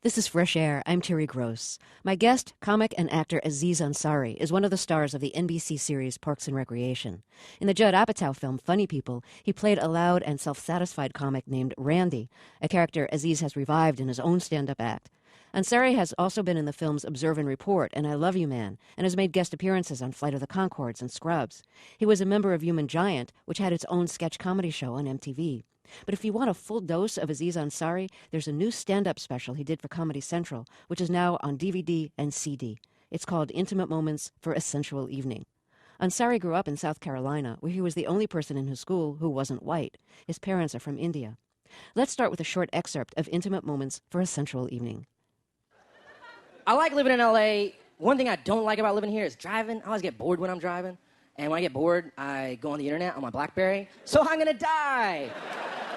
This is Fresh Air. I'm Terry Gross. My guest, comic and actor Aziz Ansari, is one of the stars of the NBC series Parks and Recreation. In the Judd Apatow film Funny People, he played a loud and self-satisfied comic named Randy, a character Aziz has revived in his own stand-up act. Ansari has also been in the films Observe and Report and I Love You Man, and has made guest appearances on Flight of the Conchords and Scrubs. He was a member of Human Giant, which had its own sketch comedy show on MTV. But if you want a full dose of Aziz Ansari, there's a new stand-up special he did for Comedy Central, which is now on DVD and CD. It's called Intimate Moments for a Sensual Evening. Ansari grew up in South Carolina, where he was the only person in his school who wasn't white. His parents are from India. Let's start with a short excerpt of Intimate Moments for a Sensual Evening. I like living in LA. One thing I don't like about living here is driving. I always get bored when I'm driving. And when I get bored, I go on the internet on my BlackBerry. So I'm gonna die.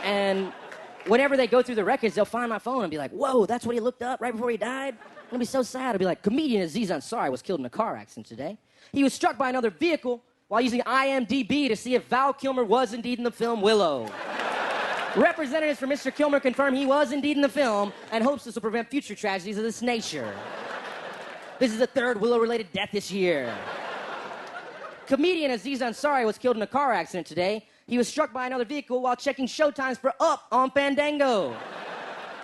And whenever they go through the records, they'll find my phone and be like, whoa, that's what he looked up right before he died? I'm gonna be so sad. I'll be like, comedian Aziz Ansari was killed in a car accident today. He was struck by another vehicle while using IMDb to see if Val Kilmer was indeed in the film Willow. Representatives for Mr. Kilmer confirm he was indeed in the film and hopes this will prevent future tragedies of this nature. This is the third Willow-related death this year. Comedian Aziz Ansari was killed in a car accident today. He was struck by another vehicle while checking showtimes for Up on Fandango.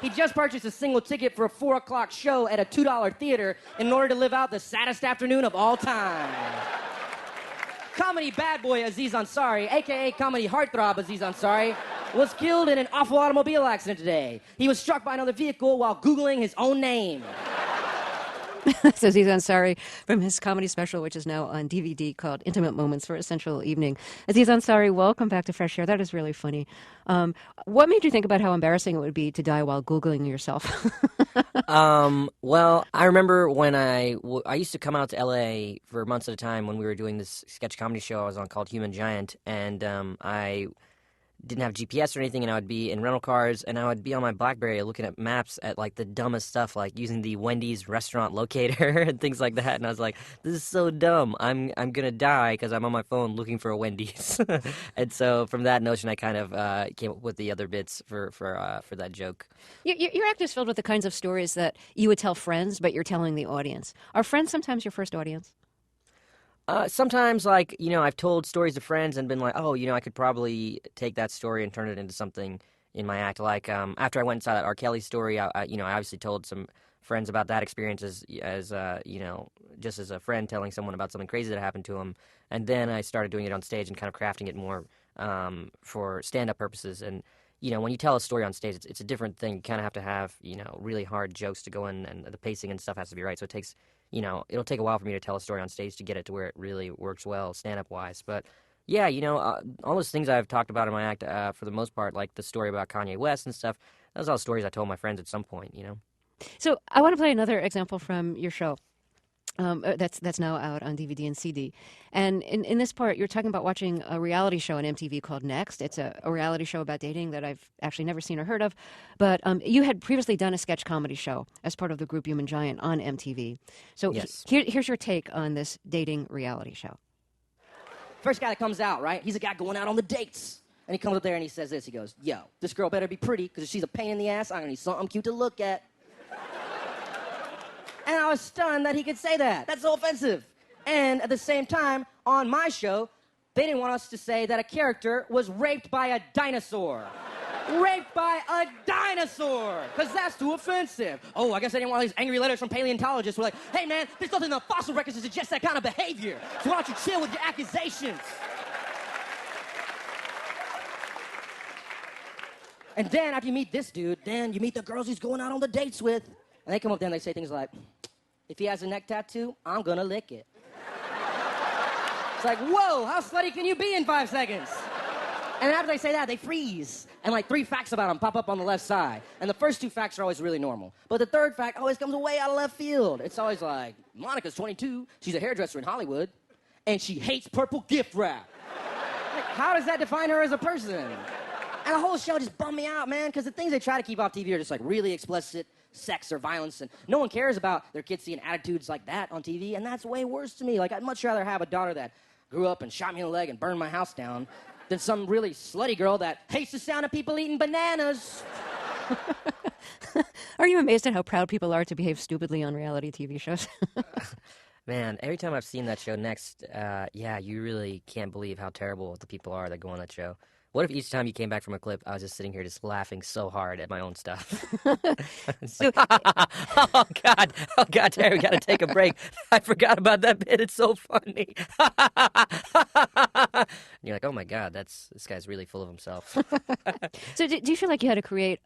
He just purchased a single ticket for a 4 o'clock show at a $2 theater in order to live out the saddest afternoon of all time. Comedy bad boy Aziz Ansari, a.k.a. comedy heartthrob Aziz Ansari, was killed in an awful automobile accident today. He was struck by another vehicle while Googling his own name. That's Aziz Ansari from his comedy special, which is now on DVD, called Intimate Moments for a Sensual Evening. Aziz Ansari, welcome back to Fresh Air. That is really funny. What made you think about how embarrassing it would be to die while Googling yourself? Well, I remember when I used to come out to LA for months at a time when we were doing this sketch comedy show I was on called Human Giant, and I didn't have GPS or anything, and I would be in rental cars, and I would be on my BlackBerry looking at maps at, like, the dumbest stuff, like using the Wendy's restaurant locator and things like that, and I was like, this is so dumb. I'm gonna die because I'm on my phone looking for a Wendy's. And so from that notion, I kind of came up with the other bits for that joke. Your act is filled with the kinds of stories that you would tell friends, but you're telling the audience. Are friends sometimes your first audience? Sometimes, like, I've told stories to friends and been like, oh, I could probably take that story and turn it into something in my act. Like, after I went and saw that R. Kelly story, I obviously told some friends about that experience as just as a friend telling someone about something crazy that happened to him. And then I started doing it on stage and kind of crafting it more for stand-up purposes. And, when you tell a story on stage, it's a different thing. You kind of have to have, really hard jokes to go in, and the pacing and stuff has to be right. So it takes... it'll take a while for me to tell a story on stage to get it to where it really works well, stand-up-wise. But, yeah, all those things I've talked about in my act, for the most part, like the story about Kanye West and stuff, those are all stories I told my friends at some point, So I want to play another example from your show. That's now out on DVD and CD. And in this part, you're talking about watching a reality show on MTV called Next. It's a reality show about dating that I've actually never seen or heard of. But you had previously done a sketch comedy show as part of the group Human Giant on MTV. So yes. Here's your take on this dating reality show. First guy that comes out, right? He's a guy going out on the dates. And he comes up there and he says this. He goes, yo, this girl better be pretty, because if she's a pain in the ass, I'm going to need something cute to look at. And I was stunned that he could say that. That's so offensive. And at the same time, on my show, they didn't want us to say that a character was raped by a dinosaur. Raped by a dinosaur! Because that's too offensive. Oh, I guess I didn't want these angry letters from paleontologists who were like, hey man, there's nothing in the fossil records to suggest that kind of behavior. So why don't you chill with your accusations? And then after you meet this dude, then you meet the girls he's going out on the dates with. And they come up there and they say things like, if he has a neck tattoo, I'm gonna lick it. It's like, whoa, how slutty can you be in 5 seconds? And after they say that, they freeze. And like 3 facts about him pop up on the left side. And the first 2 facts are always really normal. But the third fact always comes way out of left field. It's always like, Monica's 22, she's a hairdresser in Hollywood, and she hates purple gift wrap. Like, how does that define her as a person? And the whole show just bummed me out, man, because the things they try to keep off TV are just like really explicit sex or violence, and no one cares about their kids seeing attitudes like that on TV, and that's way worse to me. Like, I'd much rather have a daughter that grew up and shot me in the leg and burned my house down than some really slutty girl that hates the sound of people eating bananas. Are you amazed at how proud people are to behave stupidly on reality TV shows? Man, every time I've seen that show next, yeah, you really can't believe how terrible the people are that go on that show. What if each time you came back from a clip, I was just sitting here just laughing so hard at my own stuff? It's So, like, oh God, Terry, we gotta take a break. I forgot about that bit. It's so funny. And you're like, oh my God, this guy's really full of himself. do you feel like you had to create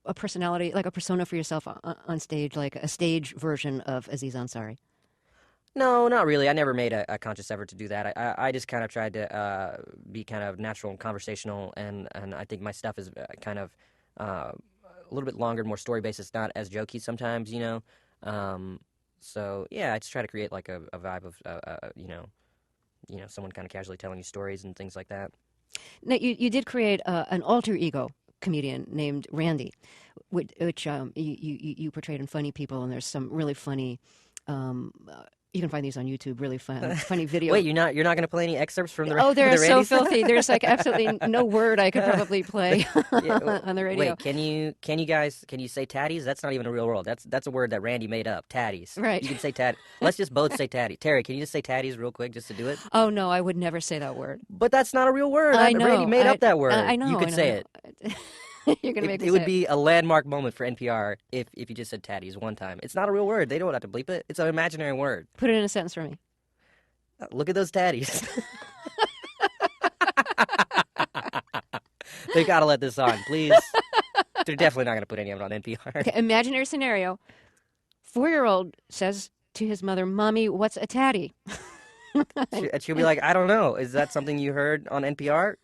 a personality, like a persona for yourself on stage, like a stage version of Aziz Ansari? No, not really. I never made a conscious effort to do that. I just kind of tried to be kind of natural and conversational, and I think my stuff is kind of a little bit longer, more story based. It's not as jokey sometimes, you know. So yeah, I just try to create like a vibe of someone kind of casually telling you stories and things like that. Now, you did create an alter ego comedian named Randy, which you portrayed in Funny People, and there's some really funny. You can find these on YouTube. Really funny video. Wait, you're not going to play any excerpts from the Oh, they're the so Randy filthy. There's like absolutely no word I could probably play Yeah, on the radio. wait, can you say tatties? That's not even a real word. That's a word that Randy made up. Tatties. Right. You can say tat. Let's just both say tatty. Terry, can you just say tatties real quick just to do it? Oh no, I would never say that word. But that's not a real word. I know. Randy made up that word. I know. You could I know, say I it. know. You're gonna make me It say would be a landmark moment for NPR if you just said tatties one time. It's not a real word. They don't have to bleep it. It's an imaginary word. Put it in a sentence for me. Look at those tatties. They gotta let this on, please. They're definitely not gonna put any of it on NPR. Okay, imaginary scenario. 4-year-old says to his mother, "Mommy, what's a tatty?" She'll be like, I don't know. Is that something you heard on NPR?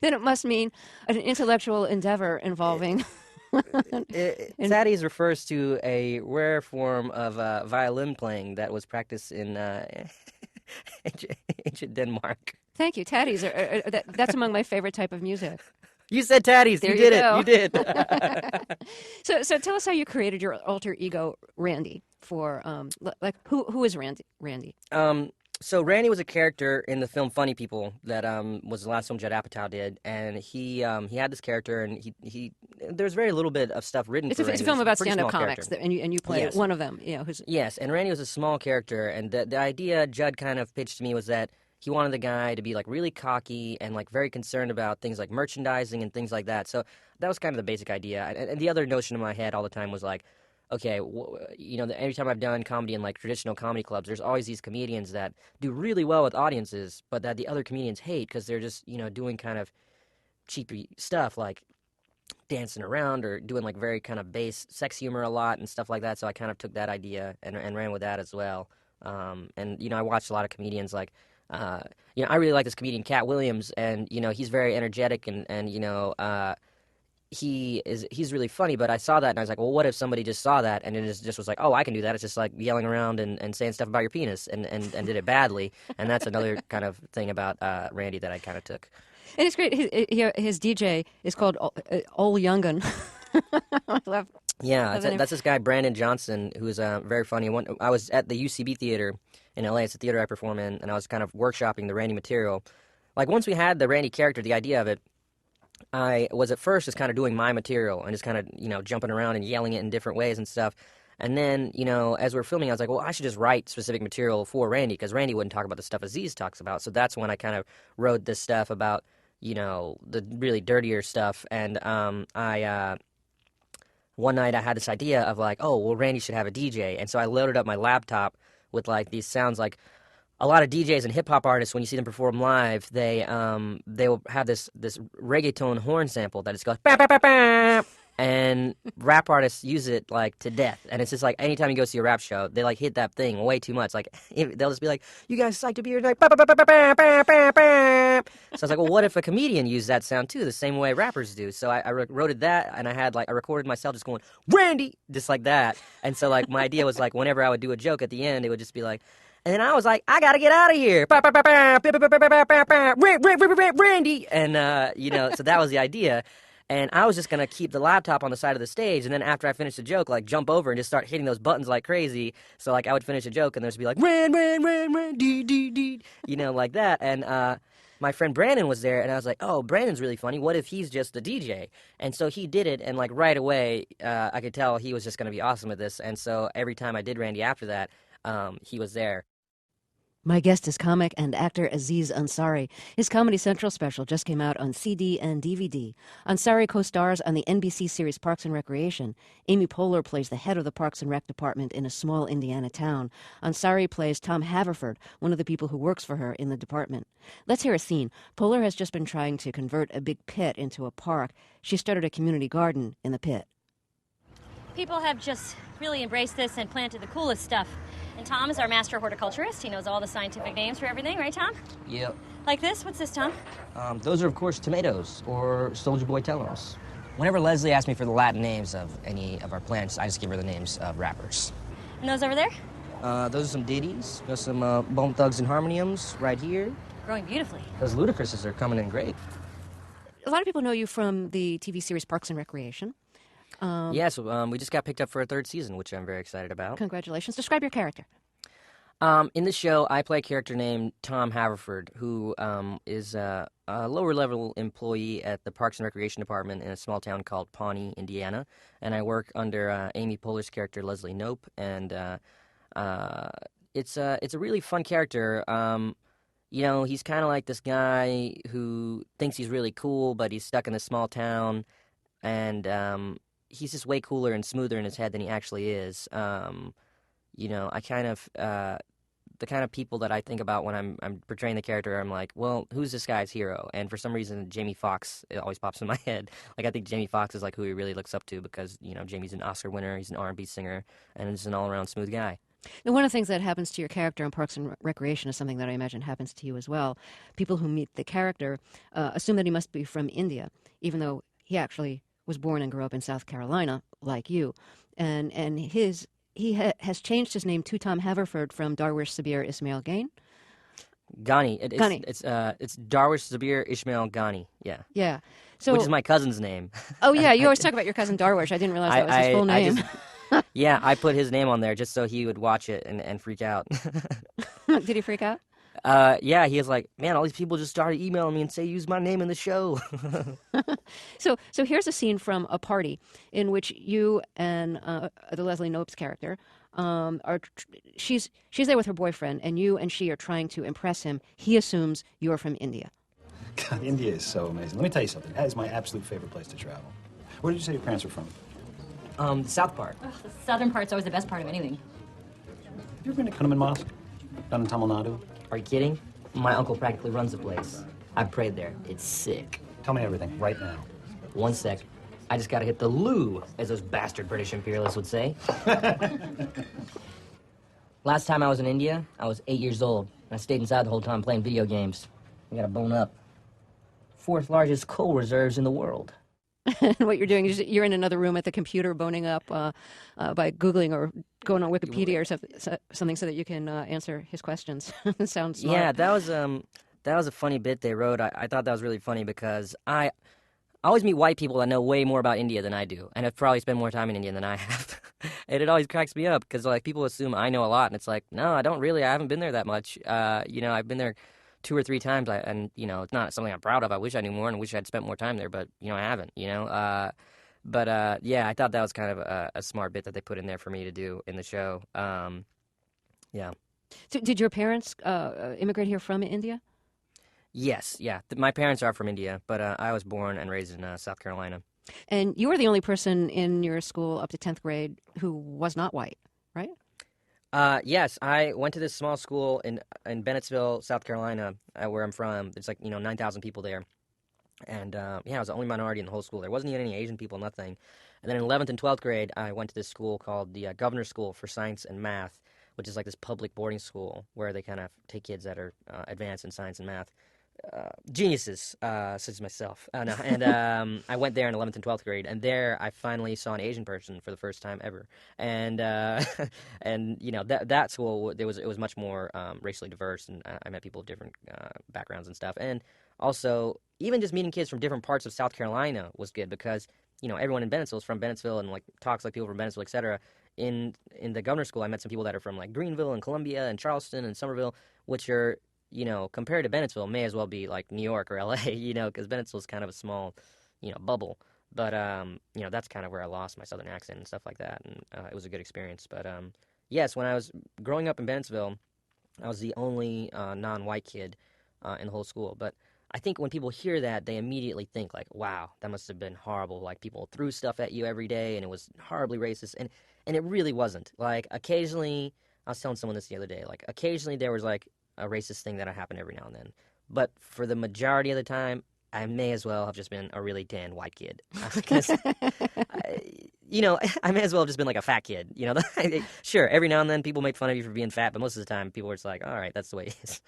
Then it must mean an intellectual endeavor involving. Tatties refers to a rare form of violin playing that was practiced in ancient Denmark. Thank you. Tatties that's among my favorite type of music. You said tatties. There You you did go. it. You did. So tell us how you created your alter ego, Randy. For like who is Randy? So Randy was a character in the film Funny People that was the last film Judd Apatow did, and he had this character, and he there's very little bit of stuff written It's for a Randy. film about Pretty stand-up small comics, character. and you play Yes. one of them. You know, who's Yes, and Randy was a small character, and the idea Judd kind of pitched to me was that he wanted the guy to be like really cocky and like very concerned about things like merchandising and things like that. So that was kind of the basic idea. And the other notion in my head all the time was like, okay, every time I've done comedy in like traditional comedy clubs, there's always these comedians that do really well with audiences, but that the other comedians hate because they're just doing kind of cheapy stuff like dancing around or doing like very kind of base sex humor a lot and stuff like that. So I kind of took that idea and ran with that as well. And I watched a lot of comedians like. I really like this comedian Cat Williams, and he's very energetic, and he's really funny. But I saw that, and I was like, well, what if somebody just saw that and it just was like, oh, I can do that. It's just like yelling around and saying stuff about your penis, and did it badly. And that's another kind of thing about Randy that I kind of took. and it's great. His DJ is called Ol Youngin. I love. Yeah, the name. that's this guy Brandon Johnson, who's very funny. I was at the UCB theater in LA. It's a theater I perform in, and I was kind of workshopping the Randy material. Like once we had the Randy character, the idea of it, I was at first just kind of doing my material and just kind of jumping around and yelling it in different ways and stuff. And then as we were filming, I was like, well, I should just write specific material for Randy because Randy wouldn't talk about the stuff Aziz talks about. So that's when I kind of wrote this stuff about the really dirtier stuff. And one night I had this idea of like, oh, well, Randy should have a DJ. And so I loaded up my laptop with like these sounds. Like a lot of DJs and hip hop artists, when you see them perform live, they will have this reggaeton horn sample that just goes bam, bam, bam, bam. And rap artists use it like to death. And it's just like anytime you go see a rap show, they like hit that thing way too much. Like they'll just be like, "You guys psyched to be here tonight." Bam, bam, bam, bam, bam, bam, bam. So I was like, well, what if a comedian used that sound too, the same way rappers do? So I wrote that, and I recorded myself just going Randy, just like that. And so like my idea was like whenever I would do a joke at the end, it would just be like. And then I was like, I gotta get out of here, Randy, and so that was the idea. And I was just going to keep the laptop on the side of the stage, and then after I finished the joke, like, jump over and just start hitting those buttons like crazy. So, like, I would finish a joke, and there'd be like, ran, dee, like that. And my friend Brandon was there, and I was like, oh, Brandon's really funny. What if he's just the DJ? And so he did it, and like right away, I could tell he was just going to be awesome at this. And so every time I did Randy after that, he was there. My guest is comic and actor Aziz Ansari. His Comedy Central special just came out on CD and DVD. Ansari co-stars on the NBC series Parks and Recreation. Amy Poehler plays the head of the Parks and Rec department in a small Indiana town. Ansari plays Tom Haverford, one of the people who works for her in the department. Let's hear a scene. Poehler has just been trying to convert a big pit into a park. She started a community garden in the pit. People have just really embraced this and planted the coolest stuff. And Tom is our master horticulturist. He knows all the scientific names for everything, right, Tom? Yep. Like this? What's this, Tom? Those are, of course, tomatoes, or Soldier Boy Telos. Whenever Leslie asks me for the Latin names of any of our plants, I just give her the names of rappers. And those over there? Those are some ditties. There's some Bone Thugs and Harmoniums right here. Growing beautifully. Those Ludacruses are coming in great. A lot of people know you from the TV series Parks and Recreation. Yes, we just got picked up for a third season, which I'm very excited about. Congratulations. Describe your character. In the show, I play a character named Tom Haverford, who is a lower-level employee at the Parks and Recreation Department in a small town called Pawnee, Indiana. And I work under Amy Poehler's character, Leslie Knope. And it's a really fun character. He's kind of like this guy who thinks he's really cool, but he's stuck in this small town. And he's just way cooler and smoother in his head than he actually is. I kind of the kind of people that I think about when I'm portraying the character, I'm like, well, who's this guy's hero? And for some reason, Jamie Foxx, it always pops in my head. Like, I think Jamie Foxx is like who he really looks up to because, Jamie's an Oscar winner, he's an R&B singer, and he's an all-around smooth guy. Now, one of the things that happens to your character in Parks and Recreation is something that I imagine happens to you as well. People who meet the character assume that he must be from India, even though he actually was born and grew up in South Carolina, like you. And he has changed his name to Tom Haverford from Darwish Sabir Ismail Gain. Ghani. Ghani. It's Darwish Sabir Ishmael Ghani. Yeah. Yeah. So, which is my cousin's name. Oh, yeah. You always talk about your cousin Darwish. I didn't realize that was his full name. Yeah, I put his name on there just so he would watch it and freak out. Did he freak out? Yeah, he was like, man, all these people just started emailing me and say use my name in the show. So here's a scene from a party in which you and the Leslie Knope's character she's there with her boyfriend, and you and she are trying to impress him. He assumes you're from India. God, India is so amazing. Let me tell you something. That is my absolute favorite place to travel. Where did you say your parents were from? The south part. Ugh, the southern part's always the best part of anything. Have you ever been to Kunaman Mosque? Down in Tamil Nadu? Are you kidding? My uncle practically runs the place. I've prayed there. It's sick. Tell me everything, right now. One sec. I just gotta hit the loo, as those bastard British imperialists would say. Last time I was in India, I was 8 years old. I stayed inside the whole time playing video games. I got a bone up. 4th largest coal reserves in the world. And what you're doing is you're in another room at the computer boning up by Googling or going on Wikipedia or something so that you can answer his questions. It sounds smart. Yeah, that was a funny bit they wrote. I thought that was really funny because I always meet white people that know way more about India than I do, and have probably spent more time in India than I have. And it always cracks me up because like people assume I know a lot, and it's like, no, I don't really. I haven't been there that much. I've been there 2 or 3 times, and it's not something I'm proud of. I wish I knew more and wish I'd spent more time there, but I haven't. Yeah, I thought that was kind of a smart bit that they put in there for me to do in the show. Yeah. So did your parents immigrate here from India? Yes, yeah. My parents are from India, but I was born and raised in South Carolina. And you were the only person in your school up to 10th grade who was not white, right? Yes, I went to this small school in Bennettsville, South Carolina, where I'm from. There's 9,000 people there. And I was the only minority in the whole school. There wasn't even any Asian people, nothing. And then in 11th and 12th grade, I went to this school called the Governor's School for Science and Math, which is like this public boarding school where they kind of take kids that are advanced in science and math. Geniuses, such as myself. I went there in 11th and 12th grade, and there I finally saw an Asian person for the first time ever. And that school, it was much more racially diverse, and I met people of different backgrounds and stuff. And also, even just meeting kids from different parts of South Carolina was good because everyone in Bennettsville is from Bennettsville and talks like people from Bennettsville, etc. In the Governor's School, I met some people that are from Greenville and Columbia and Charleston and Somerville, which are compared to Bennettsville, may as well be like New York or LA, because Bennettsville's kind of a small, bubble. But, that's kind of where I lost my southern accent and stuff like that. And it was a good experience. But, yes, when I was growing up in Bennettsville, I was the only non-white kid in the whole school. But I think when people hear that, they immediately think like, wow, that must have been horrible. Like people threw stuff at you every day and it was horribly racist. And it really wasn't. Like occasionally, I was telling someone this the other day, like occasionally there was like a racist thing that happened every now and then. But for the majority of the time, I may as well have just been a really tan white kid. Because, I may as well have just been like a fat kid. Sure, every now and then people make fun of you for being fat, but most of the time people are just like, all right, that's the way it is.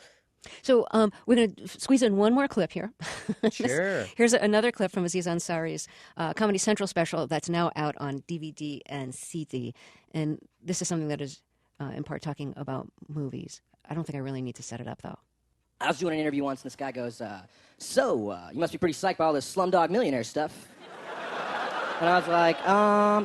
So we're going to squeeze in one more clip here. Sure. Here's another clip from Aziz Ansari's Comedy Central special that's now out on DVD and CD. And this is something that is in part talking about movies. I don't think I really need to set it up, though. I was doing an interview once, and this guy goes, you must be pretty psyched by all this Slumdog Millionaire stuff. And I was like,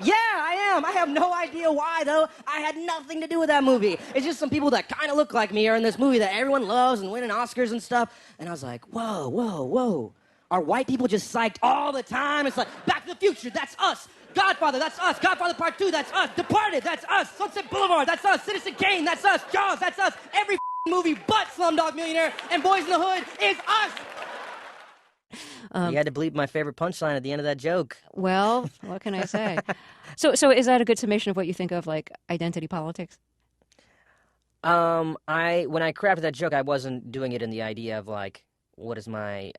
yeah, I am. I have no idea why, though. I had nothing to do with that movie. It's just some people that kind of look like me are in this movie that everyone loves and winning Oscars and stuff. And I was like, whoa, whoa, whoa. Are white people just psyched all the time? It's like, Back to the Future, that's us. Godfather, that's us. Godfather Part 2, that's us. Departed, that's us. Sunset Boulevard, that's us. Citizen Kane, that's us. Jaws, that's us. Every movie but Slumdog Millionaire and Boys in the Hood is us. You had to bleep my favorite punchline at the end of that joke. Well, what can I say? So is that a good summation of what you think of, like, identity politics? When I crafted that joke, I wasn't doing it in the idea of, like, what is my,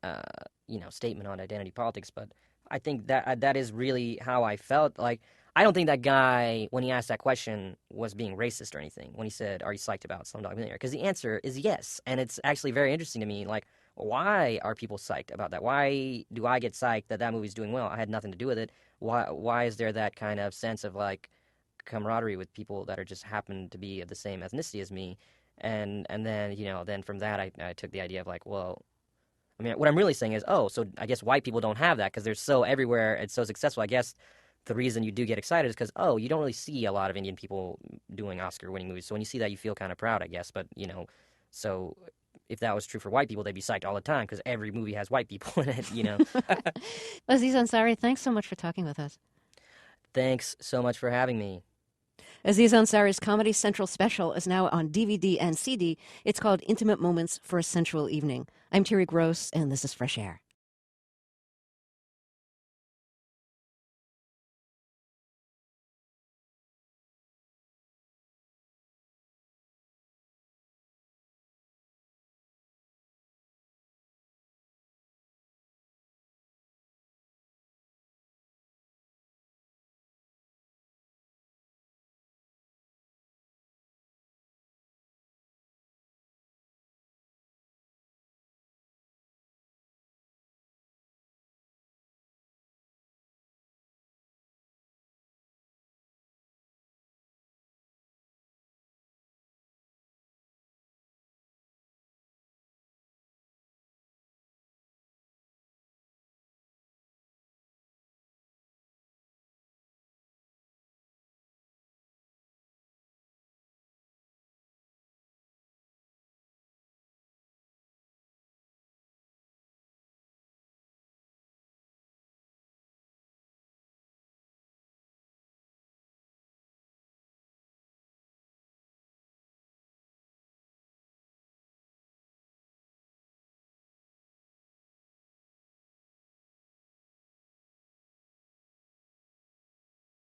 statement on identity politics, but I think that is really how I felt. Like, I don't think that guy, when he asked that question, was being racist or anything, when he said, are you psyched about Slumdog Millionaire? Because the answer is yes, and it's actually very interesting to me, like, why are people psyched about that? Why do I get psyched that movie's doing well? I had nothing to do with it. Why is there that kind of sense of, like, camaraderie with people that are just happen to be of the same ethnicity as me? And then, then from that, I took the idea of, like, well, I mean, what I'm really saying is, so I guess white people don't have that because they're so everywhere and so successful. I guess the reason you do get excited is because, you don't really see a lot of Indian people doing Oscar-winning movies. So when you see that, you feel kind of proud, I guess. But, so if that was true for white people, they'd be psyched all the time because every movie has white people in it, Aziz Ansari, thanks so much for talking with us. Thanks so much for having me. Aziz Ansari's Comedy Central special is now on DVD and CD. It's called Intimate Moments for a Sensual Evening. I'm Terry Gross, and this is Fresh Air.